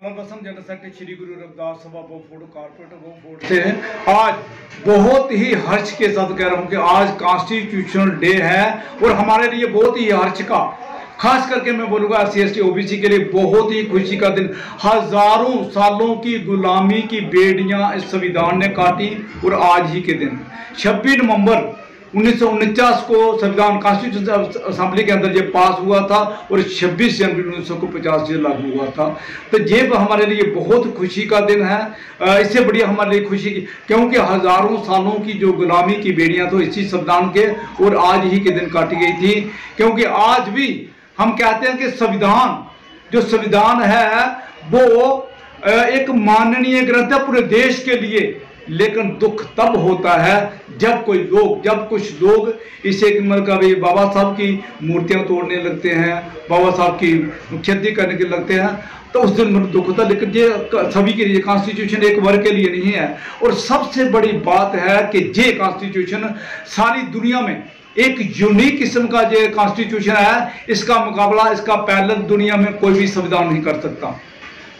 General secretary Shri Guru Ravidas सभा बोफोर्ड corporator बोफोर्ड से आज बहुत ही हर्ष के साथ कह रहा हूँ कि आज कॉन्स्टिट्यूशनल डे है और हमारे लिए बहुत ही हर्ष का, खास करके मैं बोलूँगा SC/ST OBC के लिए बहुत ही खुशी का दिन। हजारों सालों की गुलामी की बेड़ियां इस संविधान ने काटी और आज ही के दिन 26 नवंबर 1949 को संविधान कॉन्स्टिट्यूशन असेंबली के अंदर ये पास हुआ था और 26 जनवरी 1950 से लागू हुआ था। तो ये हमारे लिए बहुत खुशी का दिन है। इससे बढ़िया हमारे लिए खुशी की, क्योंकि हजारों सालों की जो गुलामी की बेड़ियां तो इसी संविधान के और आज ही के दिन काटी गई थी। क्योंकि आज भी हम कहते हैं कि संविधान है वो एक माननीय ग्रंथ है पूरे देश के लिए, लेकिन दुख तब होता है जब कुछ लोग इसे कभी बाबा साहब की मूर्तियां तोड़ने लगते हैं, बाबा साहब की क्षति करने के लगते हैं, तो उस दिन मुझे दुख होता है। लेकिन ये सभी के लिए, कॉन्स्टिट्यूशन एक वर्ग के लिए नहीं है। और सबसे बड़ी बात है कि ये कॉन्स्टिट्यूशन सारी दुनिया में एक यूनिक किस्म का जो कॉन्स्टिट्यूशन है, इसका मुकाबला, इसका पैरेलल दुनिया में कोई भी संविधान नहीं कर सकता।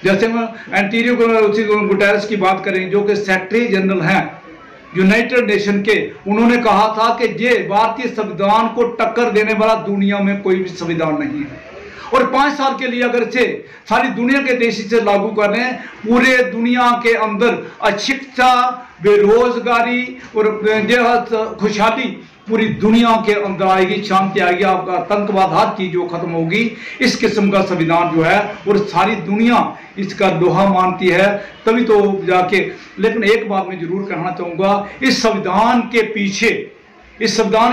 जैसे हम एंटीरियो गुटेरेस की बात करें, जो कि सेक्रेटरी जनरल हैं यूनाइटेड नेशन के, उन्होंने कहा था कि ये भारतीय संविधान को टक्कर देने वाला दुनिया में कोई भी संविधान नहीं है। और 5 साल के लिए अगर इसे सारी दुनिया के देश से लागू कर रहे हैं, पूरे दुनिया के अंदर अशिक्षा, बेरोजगारी और खुशहाली पूरी दुनिया के अंदर आएगी, शांति आएगी, आपका आतंकवाद हर चीज जो खत्म होगी। इस किस्म का संविधान जो है और सारी दुनिया इसका लोहा मानती है, तभी तो जाके। लेकिन एक बात मैं जरूर कहना चाहूंगा, इस संविधान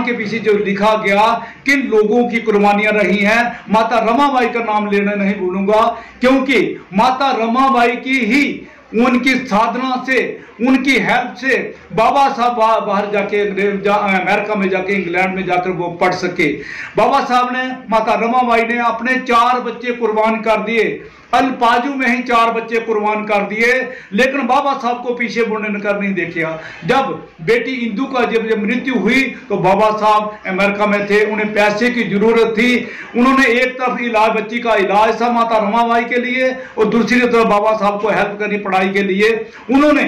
के पीछे जो लिखा गया, किन लोगों की कुर्बानियां रही हैं, माता रमाबाई का नाम लेना नहीं भूलूंगा, क्योंकि माता रमाबाई की ही उनकी साधना से, उनकी हेल्प से बाबा साहब बाहर जाके अमेरिका में जाके, इंग्लैंड में जाकर वो पढ़ सके। बाबा साहब ने, माता रमाबाई ने अपने 4 बच्चे कुर्बान कर दिए, अल्पाजू में ही 4 बच्चे कुर्बान कर दिए, लेकिन बाबा साहब को पीछे मुड़ने कर नहीं देखा। जब बेटी इंदू का जब मृत्यु हुई तो बाबा साहब अमेरिका में थे, उन्हें पैसे की जरूरत थी। उन्होंने एक तरफ बच्ची का इलाज था माता रमाबाई के लिए, और दूसरी तरफ बाबा साहब को हेल्प करनी पढ़ाई के लिए। उन्होंने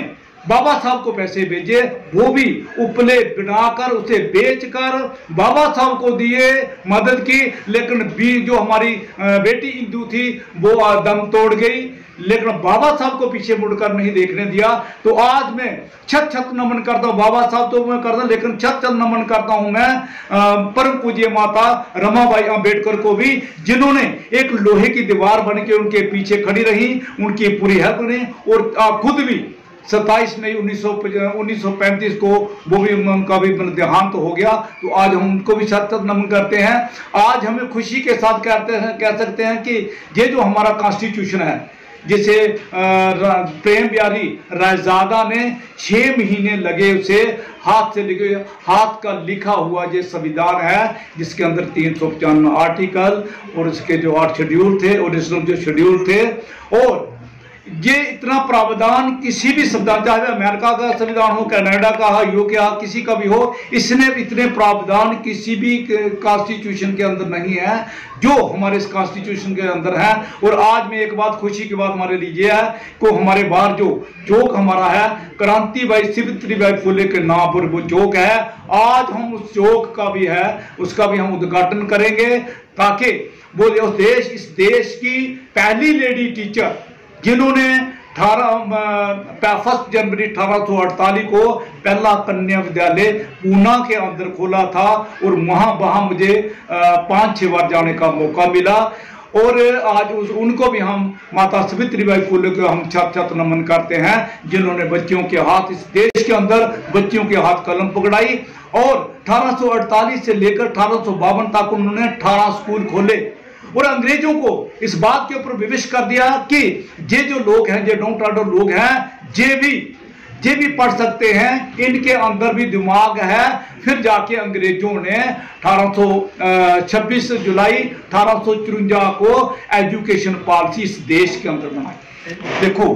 बाबा साहब को पैसे भेजे, वो भी उपले बनाकर उसे बेचकर बाबा साहब को दिए, मदद की। लेकिन जो हमारी बेटी इंदू थी वो दम तोड़ गई, लेकिन बाबा साहब को पीछे मुड़कर नहीं देखने दिया। तो आज मैं छत नमन करता हूँ, बाबा साहब तो मैं करता, लेकिन छत नमन करता हूँ मैं परम पूज्य माता रमाबाई अंबेडकर को भी, जिन्होंने एक लोहे की दीवार बन के उनके पीछे खड़ी रही, उनकी पूरी हेल्प ने। और खुद भी 27 मई 1935 को वो भी, उनका भी देहांत हो गया। तो आज हम उनको भी सतत नमन करते हैं। आज हमें खुशी के साथ कह सकते हैं कि ये जो हमारा कॉन्स्टिट्यूशन है, जिसे प्रेम बिहारी रायजादा ने 6 महीने लगे उसे हाथ का लिखा हुआ ये संविधान है, जिसके अंदर 395 आर्टिकल और उसके जो 8 शेड्यूल थे, ओरिजिनल जो शेड्यूल थे। और ये इतना प्रावधान किसी भी संविधान, चाहे अमेरिका का संविधान हो, कनाडा का हो, यूके का, किसी का भी हो, इसने इतने प्रावधान किसी भी कॉन्स्टिट्यूशन के अंदर नहीं है जो हमारे इस कॉन्स्टिट्यूशन के अंदर है। और आज में एक बात, खुशी की बात हमारे लिए है कि हमारे बाहर जो चौक हमारा है, क्रांतिबाई सावित्रीबाई फुले के नाम पर वो चौक है, आज हम उस चौक का भी है, उसका भी हम उद्घाटन करेंगे, ताकि वो इस देश की पहली लेडी टीचर, जिन्होंने 1 जनवरी 1848 को पहला कन्या विद्यालय पूना के अंदर खोला था, और वहाँ मुझे 5-6 बार जाने का मौका मिला। और आज उनको भी हम, माता सावित्रीबाई फुले को हम छत नमन करते हैं, जिन्होंने बच्चियों के हाथ, इस देश के अंदर बच्चियों के हाथ कलम पकड़ाई। और 1848 से लेकर 1852 तक उन्होंने 18 स्कूल खोले और अंग्रेजों को इस बात के ऊपर विवश कर दिया कि ये जो लोग हैं, ये डाउन ट्राडन लोग हैं, ये भी पढ़ सकते हैं, इनके अंदर भी दिमाग है। फिर जाके अंग्रेजों ने 26 जुलाई 1854 को एजुकेशन पॉलिसी इस देश के अंदर बनाई। देखो,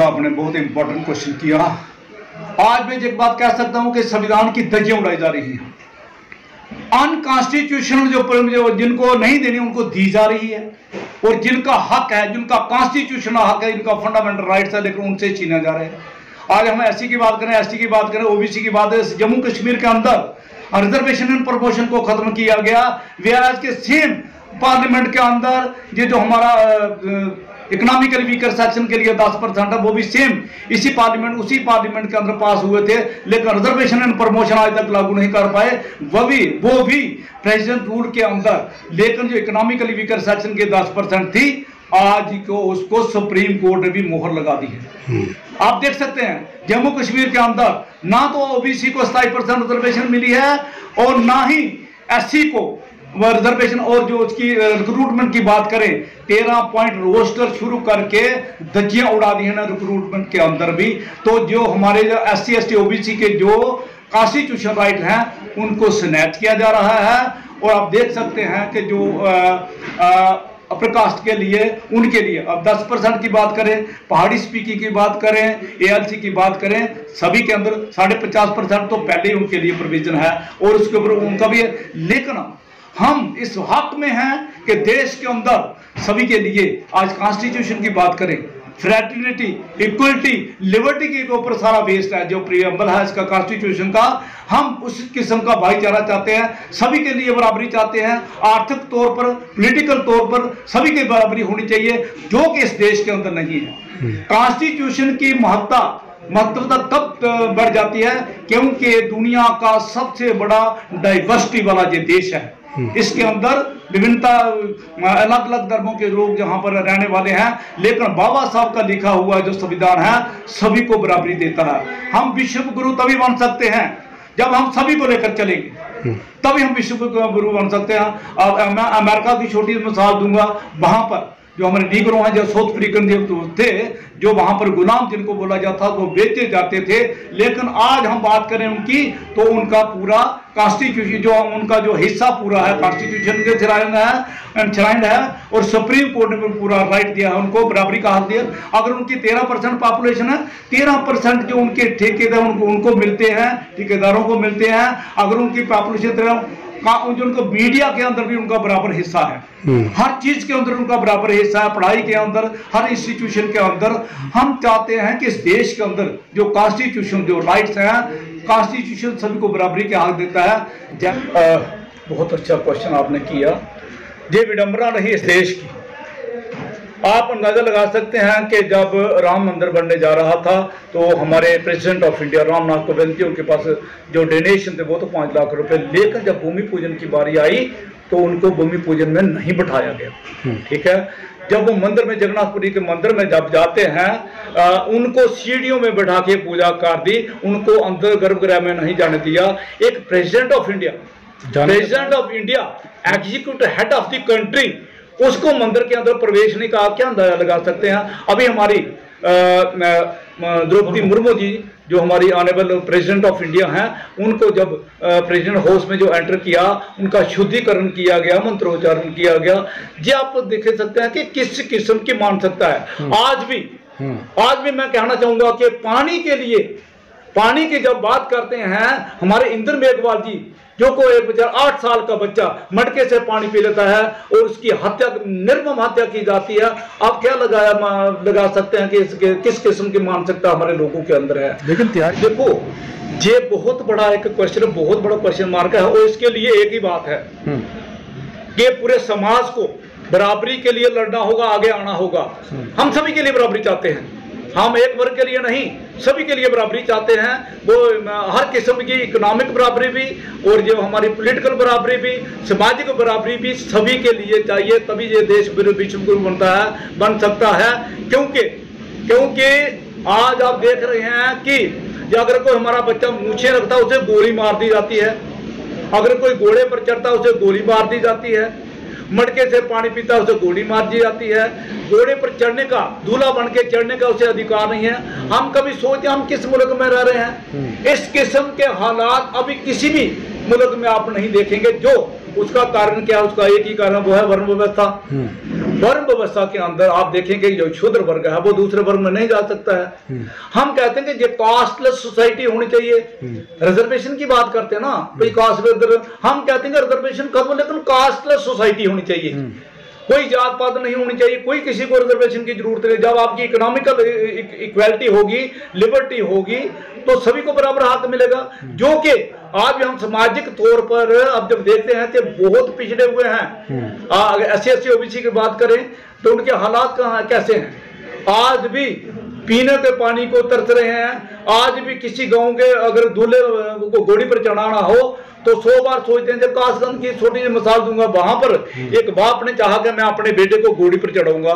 आपने बहुत इंपॉर्टेंट क्वेश्चन किया। आज मैं एक बात कह सकता हूं कि संविधान की धज्जियां उड़ाई जा रही हैं। अनकॉन्स्टिट्यूशनल जो जिनको नहीं देनी उनको दी जा रही है, और जिनका हक है, जिनका कॉन्स्टिट्यूशनल हक है, इनका फंडामेंटल राइट्स है, लेकिन उनसे छीना जा रहा है। आज हम एससी की बात करें, एसटी की बात करें, ओबीसी की बात है, जम्मू कश्मीर के अंदर रिजर्वेशन एंड प्रमोशन को खत्म किया गया। वे आज के सेम पार्लियामेंट के अंदर ये जो हमारा इकोनॉमिकली वीकर सेक्शन के लिए 10% है, वो भी सेम उसी पार्लियामेंट के अंदर पास हुए थे, लेकिन रिजर्वेशन एंड प्रमोशन आज तक लागू नहीं कर पाए, वो भी प्रेसिडेंट रूल के अंदर। लेकिन जो इकोनॉमिकली वीकर सेक्शन के 10% थी, आज को उसको सुप्रीम कोर्ट ने भी मोहर लगा दी है। आप देख सकते हैं जम्मू कश्मीर के अंदर ना तो ओबीसी को 27% रिजर्वेशन मिली है, और ना ही एससी को रिजर्वेशन। और जो उसकी रिक्रूटमेंट की बात करें, 13 पॉइंट रोस्टर शुरू करके धज्जियां उड़ा दी है ना रिक्रूटमेंट के अंदर भी। तो जो हमारे जो एससी एसटी ओबीसी के जो कॉन्स्टिट्यूशनल राइट हैं उनको स्नैच किया जा रहा है। और आप देख सकते हैं कि जो अपर कास्ट के लिए, उनके लिए अब 10% की बात करें, पहाड़ी स्पीकिंग की बात करें, एएलसी की बात करें, सभी के अंदर 50.5% तो पहले ही उनके लिए प्रोविजन है, और उसके ऊपर उनका भी है। लेकिन हम इस हक में हैं कि देश के अंदर सभी के लिए आज कॉन्स्टिट्यूशन की बात करें, फ्रेटर्निटी, इक्वलिटी, लिबर्टी के ऊपर सारा बेस्ड है जो प्रीएम्बल है इसका कॉन्स्टिट्यूशन का। हम उस किस्म का भाईचारा चाहते हैं, सभी के लिए बराबरी चाहते हैं, आर्थिक तौर पर, पॉलिटिकल तौर पर सभी की बराबरी होनी चाहिए, जो कि इस देश के अंदर नहीं है। कॉन्स्टिट्यूशन की महत्वता तब बढ़ जाती है क्योंकि दुनिया का सबसे बड़ा डाइवर्सिटी वाला ये देश है। इसके अंदर विभिन्नता, अलग अलग धर्मों के लोग जहां पर रहने वाले हैं, लेकिन बाबा साहब का लिखा हुआ जो संविधान है सभी को बराबरी देता है। हम विश्व गुरु तभी बन सकते हैं जब हम सभी को लेकर चलेंगे, तभी हम विश्व गुरु बन सकते हैं। अब मैं अमेरिका की छोटी मिसाल दूंगा, वहां पर जो हमारे नीग्रो हैं, जो साउथ अफ्रीकन थे, जो वहां पर गुलाम जिनको बोला जाता वो बेचे जाते थे। लेकिन आज हम बात करें उनकी, तो उनका पूरा कॉन्स्टिट्यूशन जो उनका जो हिस्सा पूरा है कॉन्स्टिट्यूशन के श्राइंड है, और सुप्रीम कोर्ट ने पूरा राइट दिया है, उनको बराबरी का हक दिया। अगर उनकी 13% पॉपुलेशन है, 13% जो उनके ठेकेदार उनको मिलते हैं, ठेकेदारों को मिलते हैं। अगर उनकी पॉपुलेशन जो उनको मीडिया के अंदर भी उनका बराबर हिस्सा है, हर चीज के अंदर उनका बराबर हिस्सा है, पढ़ाई के अंदर, हर इंस्टीट्यूशन के अंदर। हम चाहते हैं कि इस देश के अंदर जो कॉन्स्टिट्यूशन जो राइट्स हैं, कॉन्स्टिट्यूशन सभी को बराबरी के हक देता है। बहुत अच्छा क्वेश्चन आपने किया। ये विडंबना रही इस देश की। आप अंदाजा लगा सकते हैं कि जब राम मंदिर बनने जा रहा था तो हमारे president of India Ramnath Kovind ji, उनके पास जो डोनेशन थे वो तो 5 लाख रुपए, लेकिन जब भूमि पूजन की बारी आई तो उनको भूमि पूजन में नहीं बिठाया गया। ठीक है, जब वो मंदिर में, जगन्नाथपुरी के मंदिर में जब जाते हैं, उनको सीढ़ियों में बैठा के पूजा कर दी, उनको अंदर गर्भगृह में नहीं जाने दिया। एक president of India, executive head of the country, उसको मंदिर के अंदर प्रवेश नहीं कहा। क्या अंदाजा लगा सकते हैं? अभी हमारी द्रौपदी मुर्मू जी जो हमारी ऑनरेबल प्रेसिडेंट ऑफ इंडिया हैं, उनको जब प्रेसिडेंट हाउस में जो एंटर किया, उनका शुद्धिकरण किया गया, मंत्रोच्चारण किया गया। जी आप देख सकते हैं कि किस किस्म की मानसिकता है। आज भी मैं कहना चाहूंगा कि पानी की जब बात करते हैं, हमारे इंद्र मेघवाल जी जो कोई 8 साल का बच्चा मटके से पानी पी लेता है और उसकी हत्या, निर्मम हत्या की जाती है। आप क्या लगा सकते हैं कि किस किस्म की मानसिकता हमारे लोगों के अंदर है। लेकिन देखो, ये बहुत बड़ा एक क्वेश्चन, बहुत बड़ा क्वेश्चन मार्क है, और इसके लिए एक ही बात है कि पूरे समाज को बराबरी के लिए लड़ना होगा, आगे आना होगा। हम सभी के लिए बराबरी चाहते हैं, हम एक वर्ग के लिए नहीं, सभी के लिए बराबरी चाहते हैं। वो हर किस्म की इकोनॉमिक बराबरी भी, और जो हमारी पॉलिटिकल बराबरी भी, सामाजिक बराबरी भी सभी के लिए चाहिए, तभी ये देश विश्व गुरु बन सकता है। क्योंकि आज आप देख रहे हैं कि अगर कोई हमारा बच्चा मूछें रखता है उसे गोली मार दी जाती है, अगर कोई घोड़े पर चढ़ता है उसे गोली मार दी जाती है, मटके से पानी पीता है उसे गोली मार दी जाती है, घोड़े पर चढ़ने का, दूल्हा बन के चढ़ने का उसे अधिकार नहीं है। हम कभी सोचते हम किस मुल्क में रह रहे हैं? इस किस्म के हालात अभी किसी भी मुल्क में आप नहीं देखेंगे। जो उसका कारण क्या है? उसका एक ही कारण, वो है वर्ण व्यवस्था। वर्ण व्यवस्था के अंदर आप देखेंगे जो शूद्र वर्ग है वो दूसरे वर्ग में नहीं जा सकता है। हम कहते हैं कि ये कास्टलेस सोसाइटी होनी चाहिए। रिजर्वेशन की बात करते हैं ना, भाई कास्ट, हम कहते हैं कि रिजर्वेशन कब हो, लेकिन कास्टलेस सोसाइटी होनी चाहिए। कोई जात पात नहीं होनी चाहिए, कोई किसी को रिजर्वेशन की जरूरत नहीं। जब आपकी इकोनॉमिकल इक्वालिटी होगी, लिबर्टी होगी, तो सभी को बराबर हक मिलेगा। जो कि आज हम सामाजिक तौर पर अब जब देखते हैं तो बहुत पिछड़े हुए हैं। SC OBC की बात करें तो उनके हालात कहाँ कैसे हैं। आज भी पीने के पानी को तरस रहे हैं। आज भी किसी गांव के अगर दूल्हे को घोड़ी पर चढ़ाना हो तो 100 बार सोचते हैं। जब कासगंज की छोटी सी मिसाल दूंगा, वहां पर एक बाप ने चाहा कि मैं अपने बेटे को घोड़ी पर चढ़ाऊंगा,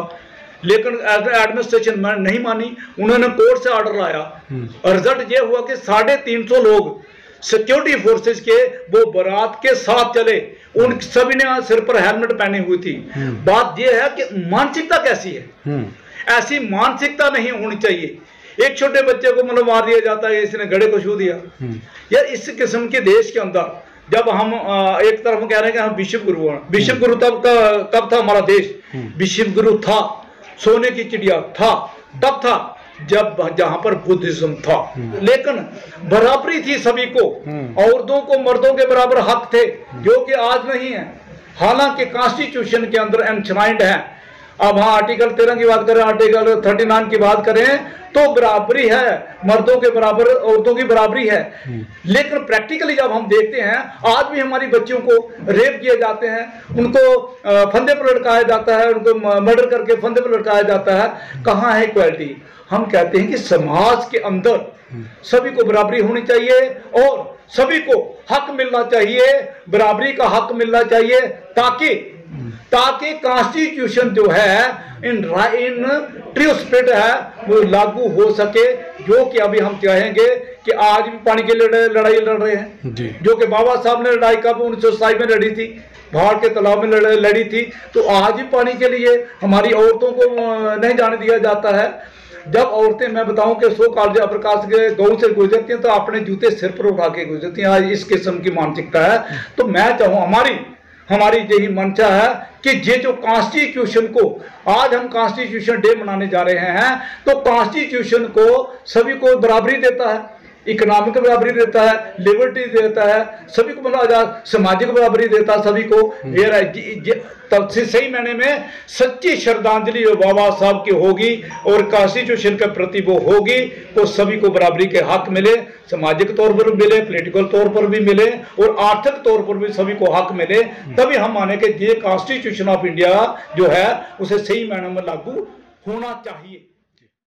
लेकिन एडमिनिस्ट्रेशन नहीं मानी। उन्होंने कोर्ट से ऑर्डर लाया और रिजल्ट ये हुआ कि 350 लोग सिक्योरिटी फोर्सेस के वो बारात के साथ चले। उन सभी ने सिर पर हेलमेट पहनी हुई थी। बात यह है कि मानसिकता कैसी है, ऐसी मानसिकता नहीं होनी चाहिए। एक छोटे बच्चे को मतलब मार दिया जाता है, इसने गड़े को छू दिया। यार इस किस्म के देश के अंदर जब हम एक तरफ कह रहे हैं कि हम विश्व गुरु हैं, विश्व गुरु कब था हमारा देश? विश्व गुरु था, सोने की चिड़िया था, तब था जब जहां पर बुद्धिज्म था। लेकिन बराबरी थी सभी को, औरतों को मर्दों के बराबर हक थे, जो कि आज नहीं है। हालांकि कॉन्स्टिट्यूशन के अंदर एनश्राइंड है। अब हाँ आर्टिकल 13 की बात करें, आर्टिकल 39 की बात करें तो बराबरी है, मर्दों के बराबर औरतों की बराबरी है। लेकिन प्रैक्टिकली जब हम देखते हैं, आज भी हमारी बच्चियों को रेप किए जाते हैं, उनको फंदे पर लटकाया जाता है, उनको मर्डर करके फंदे पर लटकाया जाता है। कहाँ है इक्वालिटी? हम कहते हैं कि समाज के अंदर सभी को बराबरी होनी चाहिए और सभी को हक मिलना चाहिए, बराबरी का हक मिलना चाहिए, ताकि कॉन्स्टिट्यूशन जो है इन ट्रू स्पिरिट है वो लागू हो सके। जो कि अभी हम चाहेंगे कि आज भी पानी की लड़ाई लड़ रहे हैं, जो कि बाबा साहब ने लड़ाई कब 1927 में लड़ी थी, भाड़ के तालाब में लड़ी थी। तो आज भी पानी के लिए हमारी औरतों को नहीं जाने दिया जाता है। जब औरतें, मैं बताऊं कि 100 कॉलेज प्रकाश के गांव से गुजरती हैं तो अपने जूते सिर पर उठा के गुजरती हैं। आज इस किस्म की मानसिकता है। तो मैं चाहूँ, हमारी यही मंशा है कि ये जो कॉन्स्टिट्यूशन को, आज हम कॉन्स्टिट्यूशन डे मनाने जा रहे हैं, तो कॉन्स्टिट्यूशन को सभी को बराबरी देता है, इकोनॉमिक बराबरी देता है, लिबर्टी देता है, सभी को मतलब आजाद सामाजिक बराबरी देता है सभी को। तब से सही मायने में सच्ची श्रद्धांजलि बाबा साहब की होगी और कॉन्स्टिट्यूशन के प्रति वो होगी, तो सभी को बराबरी के हक मिले, सामाजिक तौर पर भी मिले, पॉलिटिकल तौर पर भी मिले और आर्थिक तौर पर भी सभी को हक मिले। तभी हम माने कि ये कॉन्स्टिट्यूशन ऑफ इंडिया जो है उसे सही मायने में लागू होना चाहिए।